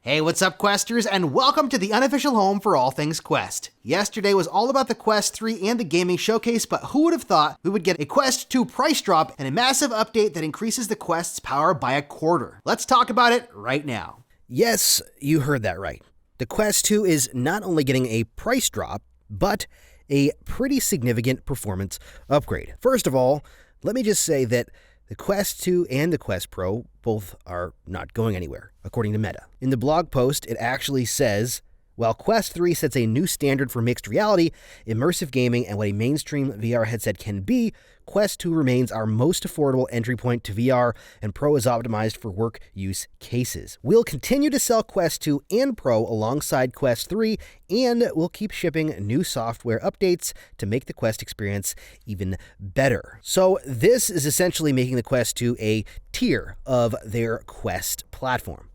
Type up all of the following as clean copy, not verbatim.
Hey, what's up, Questers, and welcome to the unofficial home for all things Quest. Yesterday was all about the Quest 3 and the gaming showcase, but who would have thought we would get a Quest 2 price drop and a massive update that increases the Quest's power by a quarter? Let's talk about it right now. Yes, you heard that right. The Quest 2 is not only getting a price drop, but a pretty significant performance upgrade. First of all, let me just say that the Quest 2 and the Quest Pro both are not going anywhere, according to Meta. In the blog post, it actually says, while Quest 3 sets a new standard for mixed reality, immersive gaming, and what a mainstream VR headset can be, Quest 2 remains our most affordable entry point to VR, and Pro is optimized for work use cases. We'll continue to sell Quest 2 and Pro alongside Quest 3, and we'll keep shipping new software updates to make the Quest experience even better. So this is essentially making the Quest 2 a tier of their Quest platform.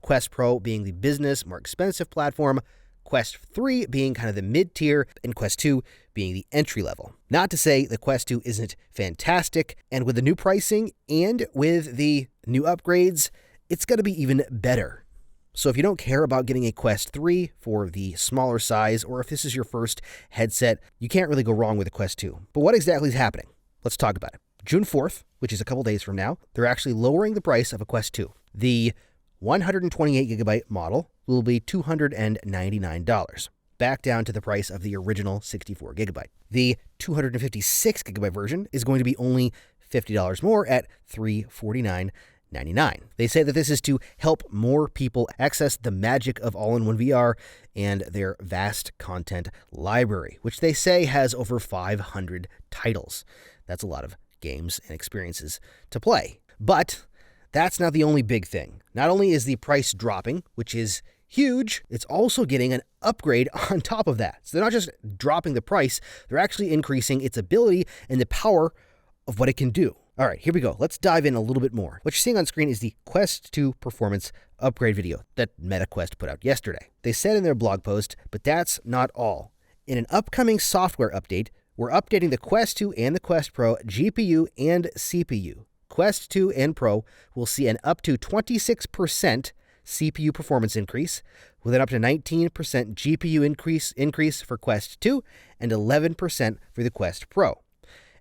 Quest Pro being the business, more expensive platform, Quest 3 being kind of the mid-tier, and Quest 2 being the entry-level. Not to say the Quest 2 isn't fantastic, and with the new pricing and with the new upgrades, it's going to be even better. So if you don't care about getting a Quest 3 for the smaller size, or if this is your first headset, you can't really go wrong with a Quest 2. But what exactly is happening? Let's talk about it. June 4th, which is a couple days from now, they're actually lowering the price of a Quest 2. The 128GB model will be $299, back down to the price of the original 64GB. The 256GB version is going to be only $50 more at $349.99. They say that this is to help more people access the magic of all-in-one VR and their vast content library, which they say has over 500 titles. That's a lot of games and experiences to play. But that's not the only big thing. Not only is the price dropping, which is huge, it's also getting an upgrade on top of that. So they're not just dropping the price, they're actually increasing its ability and the power of what it can do. All right, here we go. Let's dive in a little bit more. What you're seeing on screen is the Quest 2 performance upgrade video that MetaQuest put out yesterday. They said in their blog post, but that's not all. In an upcoming software update, we're updating the Quest 2 and the Quest Pro GPU and CPU. Quest 2 and Pro will see an up to 26% CPU performance increase, with an up to 19% GPU increase for Quest 2 and 11% for the Quest Pro.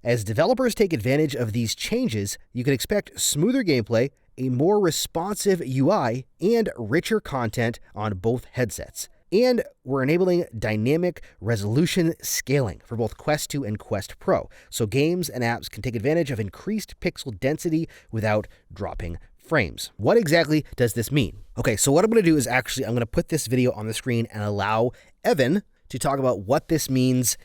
As developers take advantage of these changes, you can expect smoother gameplay, a more responsive UI, and richer content on both headsets. And we're enabling dynamic resolution scaling for both Quest 2 and Quest Pro, so games and apps can take advantage of increased pixel density without dropping frames. What exactly does this mean? Okay, so what I'm going to do is I'm going to put this video on the screen and allow Evan to talk about what this means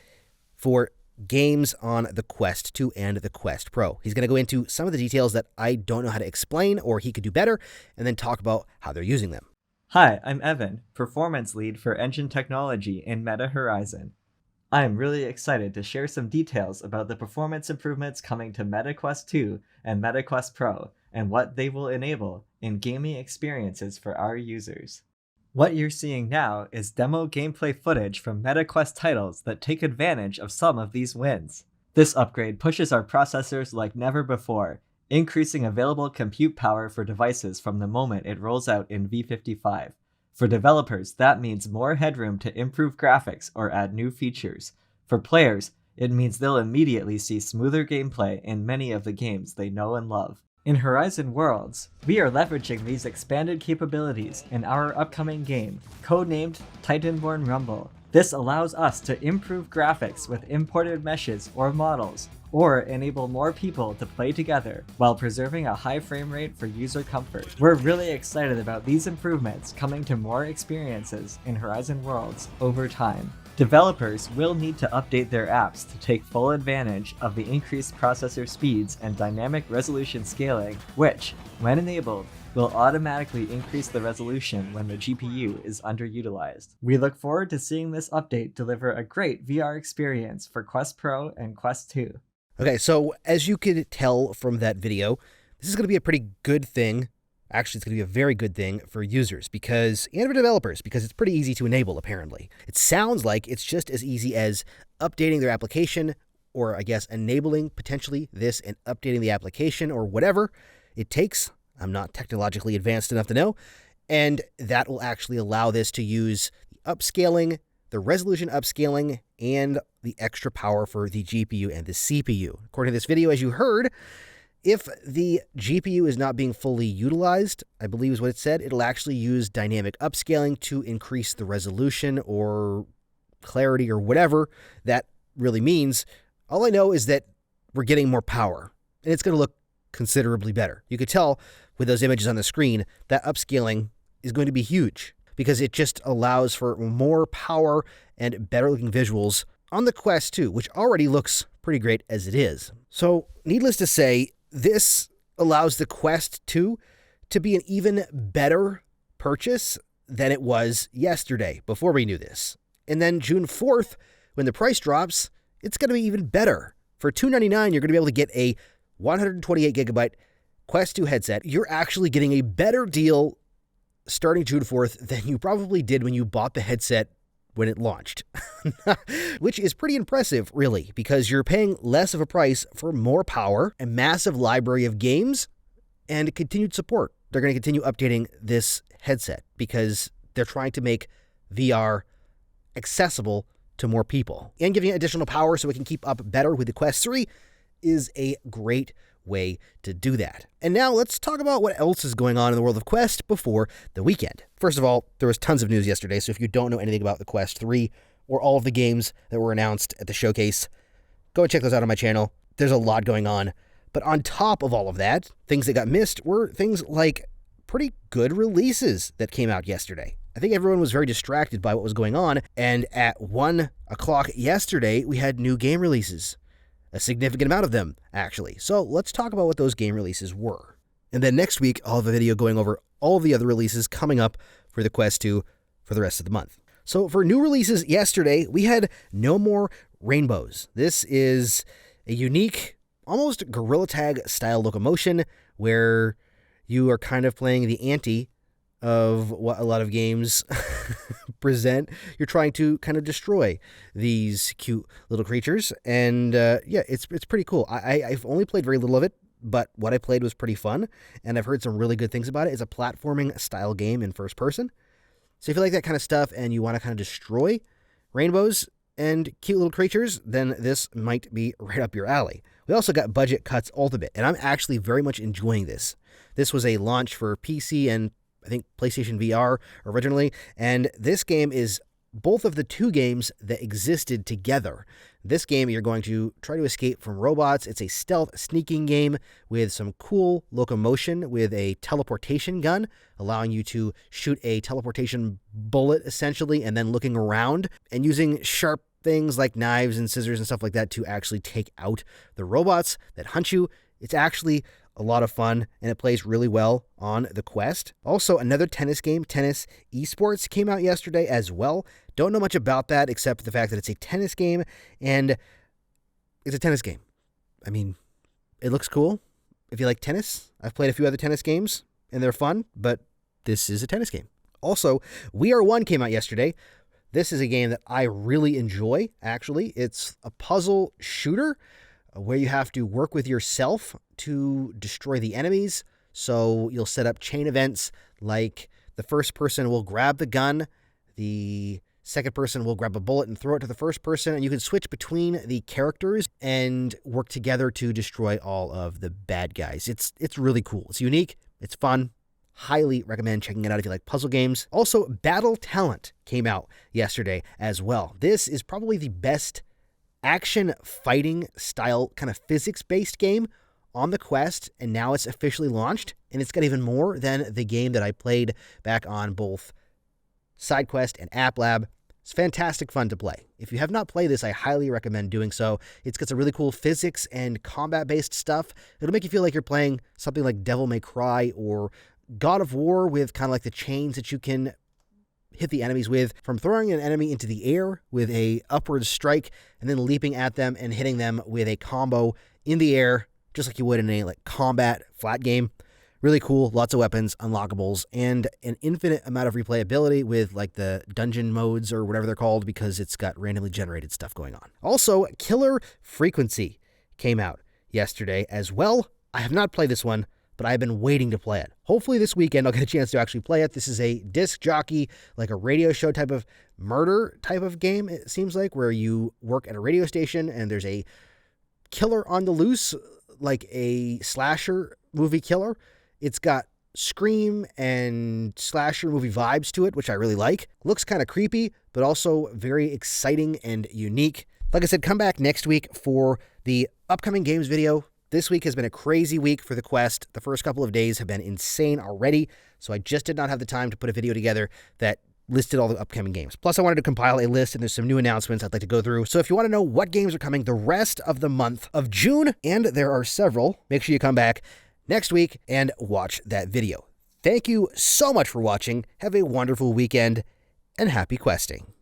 for games on the Quest 2 and the Quest Pro. He's going to go into some of the details that I don't know how to explain or he could do better, and then talk about how they're using them. Hi, I'm Evan, Performance Lead for Engine Technology in Meta Horizon. I'm really excited to share some details about the performance improvements coming to MetaQuest 2 and MetaQuest Pro, and what they will enable in gaming experiences for our users. What you're seeing now is demo gameplay footage from MetaQuest titles that take advantage of some of these wins. This upgrade pushes our processors like never before, increasing available compute power for devices from the moment it rolls out in V55. For developers, that means more headroom to improve graphics or add new features. For players, it means they'll immediately see smoother gameplay in many of the games they know and love. In Horizon Worlds, we are leveraging these expanded capabilities in our upcoming game, codenamed Titanborn Rumble. This allows us to improve graphics with imported meshes or models, or enable more people to play together while preserving a high frame rate for user comfort. We're really excited about these improvements coming to more experiences in Horizon Worlds over time. Developers will need to update their apps to take full advantage of the increased processor speeds and dynamic resolution scaling, which, when enabled, will automatically increase the resolution when the GPU is underutilized. We look forward to seeing this update deliver a great VR experience for Quest Pro and Quest 2. Okay, so as you could tell from that video, this is going to be a pretty good thing. Actually, it's going to be a very good thing for users and for developers, because it's pretty easy to enable, apparently. It sounds like it's just as easy as updating their application, or I guess enabling potentially this and updating the application or whatever it takes. I'm not technologically advanced enough to know. And that will actually allow this to use the upscaling, the resolution upscaling, and the extra power for the GPU and the CPU. According to this video, as you heard, if the GPU is not being fully utilized, I believe is what it said, it'll actually use dynamic upscaling to increase the resolution or clarity or whatever that really means. All I know is that we're getting more power, and it's going to look considerably better. You could tell with those images on the screen that upscaling is going to be huge because it just allows for more power and better looking visuals on the Quest 2, which already looks pretty great as it is. So needless to say, this allows the Quest 2 to be an even better purchase than it was yesterday before we knew this. And then June 4th, when the price drops, it's going to be even better. For $299, you're going to be able to get a 128 gigabyte Quest 2 headset. You're actually getting a better deal starting June 4th than you probably did when you bought the headset when it launched, which is pretty impressive, really, because you're paying less of a price for more power, a massive library of games, and continued support. They're going to continue updating this headset because they're trying to make VR accessible to more people. And giving it additional power so it can keep up better with the Quest 3 is a great way to do that. And now let's talk about what else is going on in the world of Quest before the weekend. First of all, there was tons of news yesterday, so if you don't know anything about the Quest 3 or all of the games that were announced at the showcase, go and check those out on my channel. There's a lot going on. But on top of all of that, things that got missed were things like pretty good releases that came out yesterday. I think everyone was very distracted by what was going on, and at 1 o'clock yesterday, we had new game releases. A significant amount of them, actually. So let's talk about what those game releases were. And then next week, I'll have a video going over all of the other releases coming up for the Quest 2 for the rest of the month. So for new releases yesterday, we had No More Rainbows. This is a unique, almost Gorilla Tag style locomotion where you are kind of playing the ante of what a lot of games present. You're trying to kind of destroy these cute little creatures, and yeah, it's pretty cool. I've only played very little of it, but what I played was pretty fun, and I've heard some really good things about it. It's a platforming style game in first person, so if you like that kind of stuff and you want to kind of destroy rainbows and cute little creatures, then this might be right up your alley. We also got Budget Cuts Ultimate, and I'm actually very much enjoying this. This was a launch for PC and I think PlayStation VR originally, and this game is both of the two games that existed together. This game, you're going to try to escape from robots. It's a stealth sneaking game with some cool locomotion with a teleportation gun, allowing you to shoot a teleportation bullet, essentially, and then looking around and using sharp things like knives and scissors and stuff like that to actually take out the robots that hunt you. It's actually a lot of fun, and it plays really well on the Quest. Also, another tennis game, Tennis Esports, came out yesterday as well. Don't know much about that except the fact that it's a tennis game, and it's a tennis game. I mean, it looks cool. If you like tennis, I've played a few other tennis games, and they're fun, but this is a tennis game. Also, We Are One came out yesterday. This is a game that I really enjoy, actually. It's a puzzle shooter where you have to work with yourself to destroy the enemies. So you'll set up chain events like the first person will grab the gun, the second person will grab a bullet and throw it to the first person, and you can switch between the characters and work together to destroy all of the bad guys. It's really cool. It's unique. It's fun. Highly recommend checking it out if you like puzzle games. Also, Battle Talent came out yesterday as well. This is probably the best action fighting style kind of physics-based game on the Quest, and now it's officially launched, and it's got even more than the game that I played back on both SideQuest and App Lab. It's fantastic fun to play. If you have not played this, I highly recommend doing so. It's got some really cool physics and combat-based stuff. It'll make you feel like you're playing something like Devil May Cry or God of War with kind of like the chains that you can hit the enemies with, from throwing an enemy into the air with a upward strike and then leaping at them and hitting them with a combo in the air, just like you would in a like combat flat game. Really cool, lots of weapons, unlockables, and an infinite amount of replayability with like the dungeon modes or whatever they're called, because it's got randomly generated stuff going on. Also, Killer Frequency came out yesterday as well. I have not played this one, but I've been waiting to play it. Hopefully this weekend I'll get a chance to actually play it. This is a disc jockey, like a radio show type of murder type of game, it seems like, where you work at a radio station and there's a killer on the loose, like a slasher movie killer. It's got Scream and slasher movie vibes to it, which I really like. Looks kind of creepy, but also very exciting and unique. Like I said, come back next week for the upcoming games video. This week has been a crazy week for the Quest. The first couple of days have been insane already, so I just did not have the time to put a video together that listed all the upcoming games. Plus, I wanted to compile a list, and there's some new announcements I'd like to go through. So if you want to know what games are coming the rest of the month of June, and there are several, make sure you come back next week and watch that video. Thank you so much for watching. Have a wonderful weekend, and happy questing.